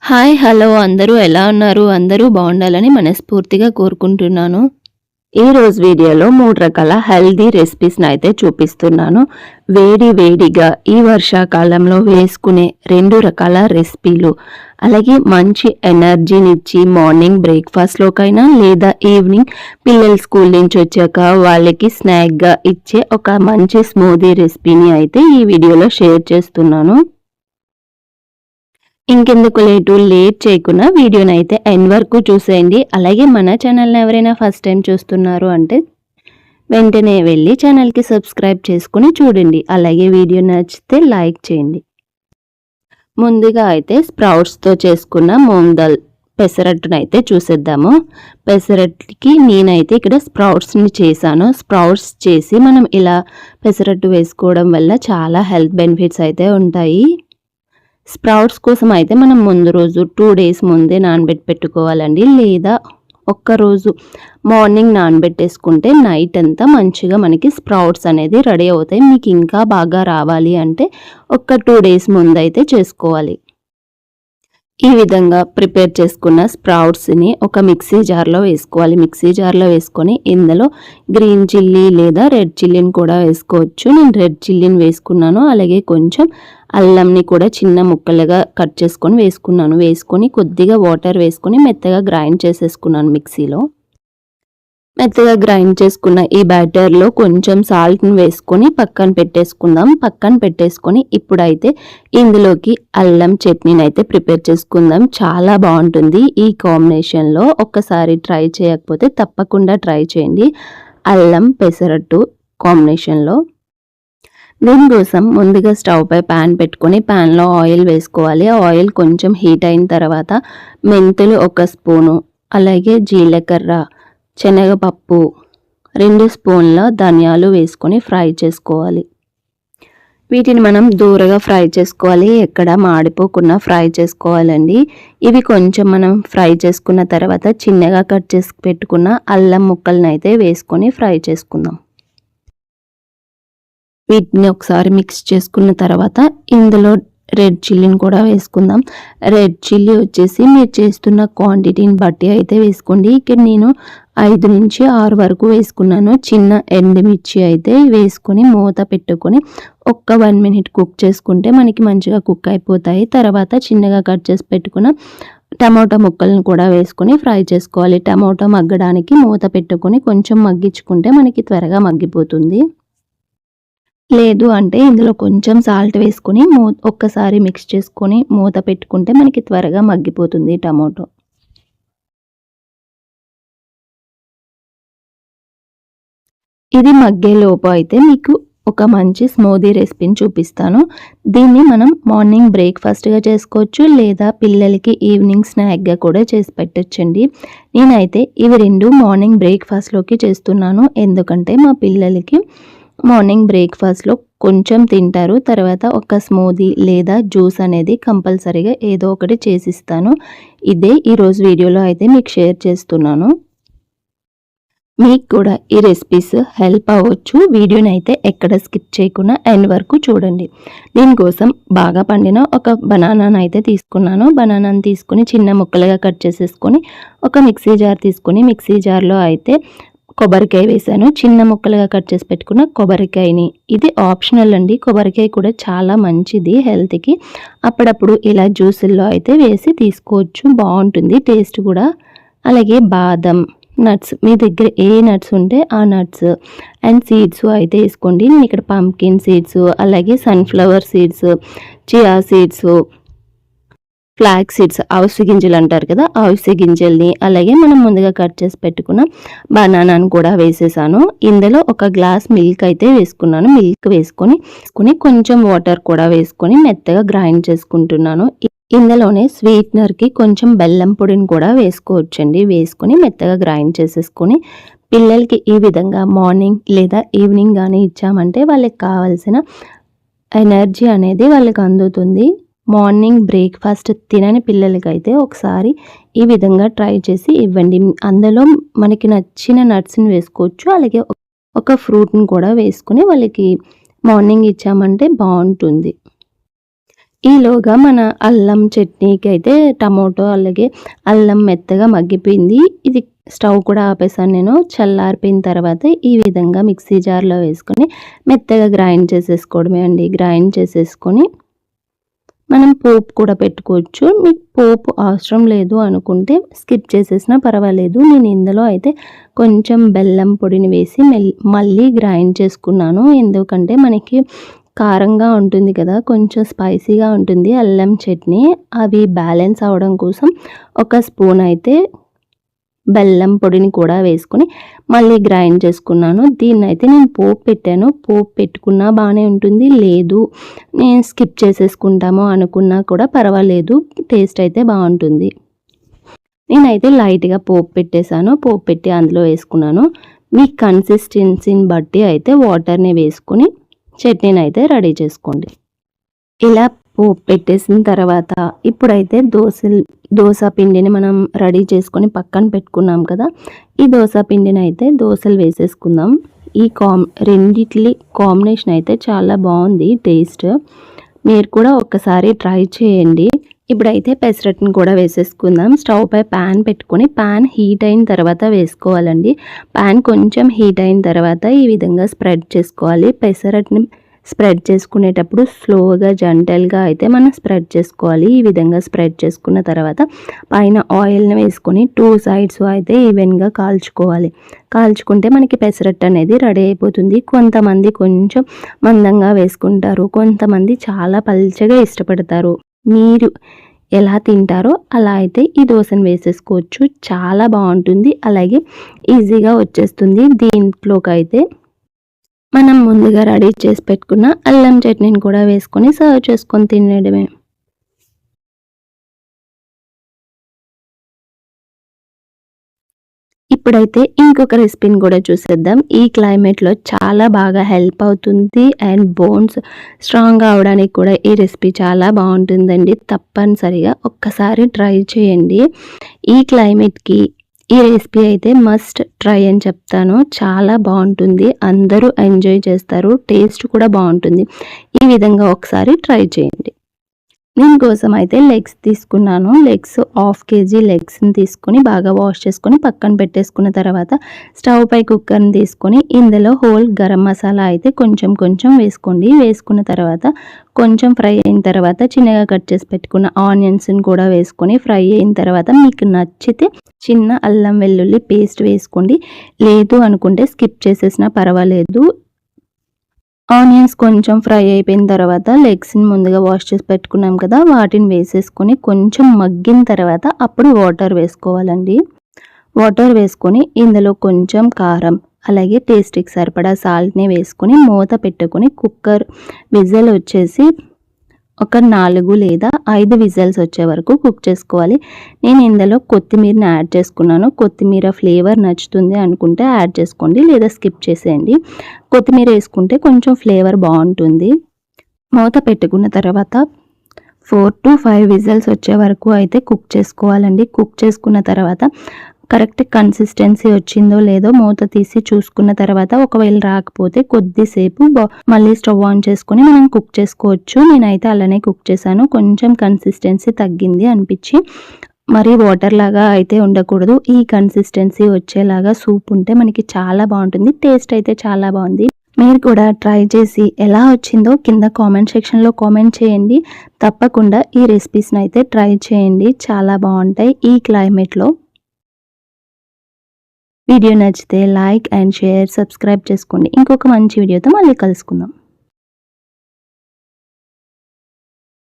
Hi! Hello! అందరూ ఎలా ఉన్నారు? అందరూ బావుండాలని మనస్ఫూర్తిగా కోరుకుంటున్నాను. ఈరోజు వీడియోలో 3 రకాల హెల్తీ రెసిపీస్‌నైతే చూపిస్తున్నాను. వేడి వేడిగా ఈ వర్షాకాలంలో వేసుకునే 2 రకాల రెసిపీలు. అలాగే మంచి ఎనర్జీనిచ్చి మార్నింగ్ బ్రేక్‌ఫాస్ట్‌లోకైనా లేదా ఈవినింగ్ పిల్లలు స్కూల్ నుంచి వచ్చాక వాళ్ళకి స్నాక్‌గా ఇచ్చే ఒక మంచి స్మూదీ రెసిపీని అయితే ఈ వీడియోలో షేర్ చేస్తున్నాను. ఇంకెందుకు లేట్ చేయకుండా వీడియోనైతే ఎండ్ వరకు చూసేయండి. అలాగే మన ఛానల్‌ని ఎవరైనా ఫస్ట్ టైం చూస్తున్నారు అంటే వెంటనే వెళ్ళి ఛానల్‌కి సబ్స్క్రైబ్ చేసుకొని చూడండి. అలాగే వీడియో నచ్చితే లైక్ చేయండి. ముందుగా అయితే స్ప్రౌట్స్‌తో చేసుకున్న మూంగ్ దాల్ పెసరట్టునైతే చూసేద్దాము. పెసరట్టుకి నేనైతే ఇక్కడ స్ప్రౌట్స్‌ని చేశాను. స్ప్రౌట్స్ చేసి మనం ఇలా పెసరట్టు వేసుకోవడం వల్ల చాలా హెల్త్ బెనిఫిట్స్ అయితే ఉంటాయి. స్ప్రౌట్స్ కోసం అయితే మనం ముందు రోజు 2 డేస్ ముందే పెట్టుకోవాలండి. లేదా ఒక్కరోజు మార్నింగ్ నానబెట్టేసుకుంటే నైట్ అంతా మంచిగా మనకి స్ప్రౌట్స్ అనేది రెడీ అవుతాయి. మీకు ఇంకా బాగా రావాలి అంటే ఒక 2 డేస్ ముందైతే చేసుకోవాలి. ఈ విధంగా ప్రిపేర్ చేసుకున్న స్ప్రౌట్స్ని ఒక మిక్సీ జార్లో వేసుకోవాలి. మిక్సీ జార్లో వేసుకొని ఇందులో గ్రీన్ చిల్లీ లేదా రెడ్ చిల్లీని కూడా వేసుకోవచ్చు. నేను రెడ్ చిల్లీని వేసుకున్నాను. అలాగే కొంచెం అల్లంని కూడా చిన్న ముక్కలుగా కట్ చేసుకొని వేసుకొని కొద్దిగా వాటర్ వేసుకొని మెత్తగా గ్రైండ్ చేసేసుకున్నాను మిక్సీలో. మెత్తగా గ్రైండ్ చేసుకున్న ఈ బ్యాటర్లో కొంచెం సాల్ట్ని వేసుకొని పక్కన పెట్టేసుకొని ఇప్పుడైతే ఇందులోకి అల్లం చట్నీని అయితే ప్రిపేర్ చేసుకుందాం. చాలా బాగుంటుంది ఈ కాంబినేషన్లో. ఒక్కసారి ట్రై చేయకపోతే తప్పకుండా ట్రై చేయండి. అల్లం పెసరట్టు కాంబినేషన్లో. దీనికోసం ముందుగా స్టవ్ పై ప్యాన్ పెట్టుకొని ప్యాన్లో ఆయిల్ వేసుకోవాలి. ఆయిల్ కొంచెం హీట్ అయిన తర్వాత మెంతులు 1 స్పూను, అలాగే జీలకర్ర, శనగపప్పు 2 స్పూన్ల ధనియాలు వేసుకొని ఫ్రై చేసుకోవాలి. వీటిని మనం దూరగా ఫ్రై చేసుకోవాలి. ఎక్కడ మాడిపోకుండా ఫ్రై చేసుకోవాలండి. ఇవి కొంచెం మనం ఫ్రై చేసుకున్న తర్వాత చిన్నగా కట్ చేసి పెట్టుకున్న అల్లం ముక్కలను అయితే వేసుకొని ఫ్రై చేసుకుందాం. వీటిని ఒకసారి మిక్స్ చేసుకున్న తర్వాత ఇందులో రెడ్ చిల్లీని కూడా వేసుకుందాం. రెడ్ చిల్లీ వచ్చేసి మీరు చేస్తున్న క్వాంటిటీని బట్టి అయితే వేసుకోండి. ఇక్కడ నేను 5 నుంచి 6 వరకు వేసుకున్నాను. చిన్న ఎండుమిర్చి అయితే వేసుకొని మూత పెట్టుకొని 1 మినిట్ కుక్ చేసుకుంటే మనకి మంచిగా కుక్ అయిపోతాయి. తర్వాత చిన్నగా కట్ చేసి పెట్టుకున్న టమాటో ముక్కలను కూడా వేసుకొని ఫ్రై చేసుకోవాలి. టమాటో మగ్గడానికి మూత పెట్టుకొని కొంచెం మగ్గించుకుంటే మనకి త్వరగా మగ్గిపోతుంది. లేదు అంటే ఇందులో కొంచెం సాల్ట్ వేసుకొని ఒక్కసారి మిక్స్ చేసుకొని మూత పెట్టుకుంటే మనకి త్వరగా మగ్గిపోతుంది టమాటో. ఇది మగ్గేలోపు అయితే మీకు ఒక మంచి స్మూదీ రెసిపీని చూపిస్తాను. దీన్ని మనం మార్నింగ్ బ్రేక్ఫాస్ట్గా చేసుకోవచ్చు, లేదా పిల్లలకి ఈవినింగ్ స్నాక్గా కూడా చేసి పెట్టచ్చండి. నేనైతే ఇవి 2 మార్నింగ్ బ్రేక్ఫాస్ట్లోకి చేస్తున్నాను. ఎందుకంటే మా పిల్లలకి మార్నింగ్ బ్రేక్ఫాస్ట్లో కొంచెం తింటారు. తర్వాత ఒక స్మూదీ లేదా జ్యూస్ అనేది కంపల్సరీగా ఏదో ఒకటి చేసిస్తాను. ఇదే ఈరోజు వీడియోలో అయితే మీకు షేర్ చేస్తున్నాను. మీకు కూడా ఈ రెసిపీస్ హెల్ప్ అవ్వచ్చు. వీడియోని అయితే ఎక్కడ స్కిప్ చేయకుండా ఎండ్ వరకు చూడండి. దీనికోసం బాగా పండిన ఒక బనానాను అయితే తీసుకున్నాను. బనానాను తీసుకుని చిన్న ముక్కలుగా కట్ చేసేసుకొని ఒక మిక్సీ జార్ తీసుకొని మిక్సీ జార్లో అయితే కొబ్బరికాయ వేసాను. చిన్న ముక్కలుగా కట్ చేసి పెట్టుకున్న కొబ్బరికాయని. ఇది ఆప్షనల్ అండి. కొబ్బరికాయ కూడా చాలా మంచిది హెల్త్కి. అప్పుడప్పుడు ఇలా జ్యూసుల్లో అయితే వేసి తీసుకోవచ్చు, బాగుంటుంది టేస్ట్ కూడా. అలాగే బాదం, నట్స్, మీ దగ్గర ఏ నట్స్ ఉంటే ఆ నట్స్ అండ్ సీడ్స్ అయితే వేసుకోండి. నేను ఇక్కడ పంకిన్ సీడ్స్, అలాగే sunflower seeds, chia seeds, flax seeds, అవిసె గింజలు అంటారు కదా, అవిసె గింజల్ని, అలాగే మనం ముందుగా కట్ చేసి పెట్టుకున్న బనానాను కూడా వేసేసాను. ఇందులో 1 గ్లాస్ మిల్క్ అయితే వేసుకున్నాను. మిల్క్ వేసుకొని కొంచెం వాటర్ కూడా వేసుకొని మెత్తగా గ్రైండ్ చేసుకుంటున్నాను. ఇందులోనే స్వీట్నర్కి కొంచెం బెల్లం పొడిని కూడా వేసుకోవచ్చండి. వేసుకొని మెత్తగా గ్రైండ్ చేసేసుకొని పిల్లలకి ఈ విధంగా మార్నింగ్ లేదా ఈవినింగ్ కానీ ఇచ్చామంటే వాళ్ళకి కావాల్సిన ఎనర్జీ అనేది వాళ్ళకి అందుతుంది. మార్నింగ్ బ్రేక్ఫాస్ట్ తినని పిల్లలకైతే ఒకసారి ఈ విధంగా ట్రై చేసి ఇవ్వండి. అందులో మనకి నచ్చిన నట్స్ని వేసుకోవచ్చు. అలాగే ఒక ఫ్రూట్ని కూడా వేసుకుని వాళ్ళకి మార్నింగ్ ఇచ్చామంటే బాగుంటుంది. ఈలోగా మన అల్లం చట్నీకి అయితే టమోటో అలాగే అల్లం మెత్తగా మగ్గిపోయింది. ఇది స్టవ్ కూడా ఆపేసాను నేను. చల్లారిపోయిన తర్వాత ఈ విధంగా మిక్సీ జార్‌లో వేసుకొని మెత్తగా గ్రైండ్ చేసేసుకోవడమే అండి. గ్రైండ్ చేసేసుకొని మనం పోపు కూడా పెట్టుకోవచ్చు. మీకు పోపు అవసరం లేదు అనుకుంటే స్కిప్ చేసేసినా పర్వాలేదు. నేను ఇందులో అయితే కొంచెం బెల్లం పొడిని వేసి మళ్ళీ గ్రైండ్ చేసుకున్నాను. ఎందుకంటే మనకి కారంగా ఉంటుంది కదా, కొంచెం స్పైసీగా ఉంటుంది అల్లం చట్నీ. అవి బ్యాలెన్స్ అవ్వడం కోసం ఒక స్పూన్ అయితే బెల్లం పొడిని కూడా వేసుకొని మళ్ళీ గ్రైండ్ చేసుకున్నాను. దీన్నైతే నేను పోపు పెట్టాను. పోపు పెట్టుకున్నా బాగానే ఉంటుంది, లేదు నేను స్కిప్ చేసేసుకుంటాము అనుకున్నా కూడా పర్వాలేదు, టేస్ట్ అయితే బాగుంటుంది. నేనైతే లైట్గా పోపు పెట్టేశాను. పోపు పెట్టి అందులో వేసుకున్నాను. మీ కన్సిస్టెన్సీని బట్టి అయితే వాటర్ని వేసుకొని చట్నీని అయితే రెడీ చేసుకోండి. ఇలా పోపు పెట్టేసిన తర్వాత ఇప్పుడైతే దోశ పిండిని మనం రెడీ చేసుకొని పక్కన పెట్టుకున్నాం కదా, ఈ దోశ పిండిని అయితే దోశలు వేసేసుకుందాం. ఈ రెండిట్లి కాంబినేషన్ అయితే చాలా బాగుంది టేస్ట్. మీరు కూడా ఒక్కసారి ట్రై చేయండి. ఇప్పుడైతే పెసరట్టుని కూడా వేసేసుకుందాం. స్టవ్ పై ప్యాన్ పెట్టుకొని ప్యాన్ హీట్ అయిన తర్వాత వేసుకోవాలండి. ప్యాన్ కొంచెం హీట్ అయిన తర్వాత ఈ విధంగా స్ప్రెడ్ చేసుకోవాలి. పెసరట్టుని స్ప్రెడ్ చేసుకునేటప్పుడు స్లోగా జంటల్గా అయితే మనం స్ప్రెడ్ చేసుకోవాలి. ఈ విధంగా స్ప్రెడ్ చేసుకున్న తర్వాత పైన ఆయిల్ని వేసుకొని 2 సైడ్స్ అయితే ఈవెన్గా కాల్చుకోవాలి. కాల్చుకుంటే మనకి పెసరట్టు అనేది రెడీ అయిపోతుంది. కొంతమంది కొంచెం మందంగా వేసుకుంటారు, కొంతమంది చాలా పల్చగా ఇష్టపడతారు. మీరు ఎలా తింటారో అలా అయితే ఈ దోశను వేసేసుకోవచ్చు. చాలా బాగుంటుంది, అలాగే ఈజీగా వచ్చేస్తుంది. దీంట్లోకి అయితే మనం ముందుగా రెడీ చేసి పెట్టుకున్న అల్లం చట్నీని కూడా వేసుకొని సర్వ్ చేసుకొని తినేయడమే. ఇప్పుడైతే ఇంకొక రెసిపీని కూడా చూసేద్దాం. ఈ క్లైమేట్లో చాలా బాగా హెల్ప్ అవుతుంది అండ్ బోన్స్ స్ట్రాంగ్ అవడానికి కూడా ఈ రెసిపీ చాలా బాగుంటుందండి. తప్పనిసరిగా ఒక్కసారి ట్రై చేయండి. ఈ క్లైమేట్కి ఈ రెసిపీ అయితే మస్ట్ ట్రై అని చెప్తాను. చాలా బాగుంటుంది, అందరూ ఎంజాయ్ చేస్తారు, టేస్ట్ కూడా బాగుంటుంది. ఈ విధంగా ఒకసారి ట్రై చేయండి. దీనికోసం అయితే లెగ్స్ తీసుకున్నాను. లెగ్స్ 1/2 kg లెగ్స్ని తీసుకొని బాగా వాష్ చేసుకొని పక్కన పెట్టేసుకున్న తర్వాత స్టవ్ పై కుక్కర్ని తీసుకొని ఇందులో హోల్ గరం మసాలా అయితే కొంచెం కొంచెం వేసుకోండి. వేసుకున్న తర్వాత కొంచెం ఫ్రై అయిన తర్వాత చిన్నగా కట్ చేసి పెట్టుకున్న ఆనియన్స్ని కూడా వేసుకొని ఫ్రై అయిన తర్వాత మీకు నచ్చితే చిన్న అల్లం వెల్లుల్లి పేస్ట్ వేసుకోండి, లేదు అనుకుంటే స్కిప్ చేసేసినా పర్వాలేదు. ఆనియన్స్ కొంచెం ఫ్రై అయిపోయిన తర్వాత లెగ్స్ని ముందుగా వాష్ చేసి పెట్టుకున్నాం కదా, వాటిని వేసేసుకొని కొంచెం మగ్గిన తర్వాత అప్పుడు వాటర్ వేసుకోవాలండి. వాటర్ వేసుకొని ఇందులో కొంచెం కారం అలాగే టేస్ట్కి సరిపడా సాల్ట్ని వేసుకొని మూత పెట్టుకొని కుక్కర్ విజిల్ వచ్చేసి ఒక 4 లేదా 5 విజిల్స్ వచ్చే వరకు కుక్ చేసుకోవాలి. నేను ఇందులో కొత్తిమీరని యాడ్ చేసుకున్నాను. కొత్తిమీర ఫ్లేవర్ నచ్చుతుంది అనుకుంటే యాడ్ చేసుకోండి, లేదా స్కిప్ చేసేయండి. కొత్తిమీర వేసుకుంటే కొంచెం ఫ్లేవర్ బాగుంటుంది. మూత పెట్టుకున్న తర్వాత 4 to 5 విజిల్స్ వచ్చే వరకు అయితే కుక్ చేసుకోవాలండి. కుక్ చేసుకున్న తర్వాత కరెక్ట్ కన్సిస్టెన్సీ వచ్చిందో లేదో మూత తీసి చూసుకున్న తర్వాత ఒకవేళ రాకపోతే కొద్దిసేపు మళ్ళీ స్టవ్ ఆన్ చేసుకొని మనం కుక్ చేసుకోవచ్చు. నేనైతే అలానే కుక్ చేశాను. కొంచెం కన్సిస్టెన్సీ తగ్గింది అనిపించి, మరీ వాటర్ లాగా అయితే ఉండకూడదు. ఈ కన్సిస్టెన్సీ వచ్చేలాగా సూప్ ఉంటే మనకి చాలా బాగుంటుంది. టేస్ట్ అయితే చాలా బాగుంది. మీరు కూడా ట్రై చేసి ఎలా వచ్చిందో కింద కామెంట్ సెక్షన్లో కామెంట్ చేయండి. తప్పకుండా ఈ రెసిపీస్ని అయితే ట్రై చేయండి, చాలా బాగుంటాయి ఈ క్లైమేట్లో. వీడియో నచ్చితే లైక్ అండ్ షేర్, సబ్స్క్రైబ్ చేసుకోండి. ఇంకొక మంచి వీడియోతో మళ్ళీ కలుసుకుందాం.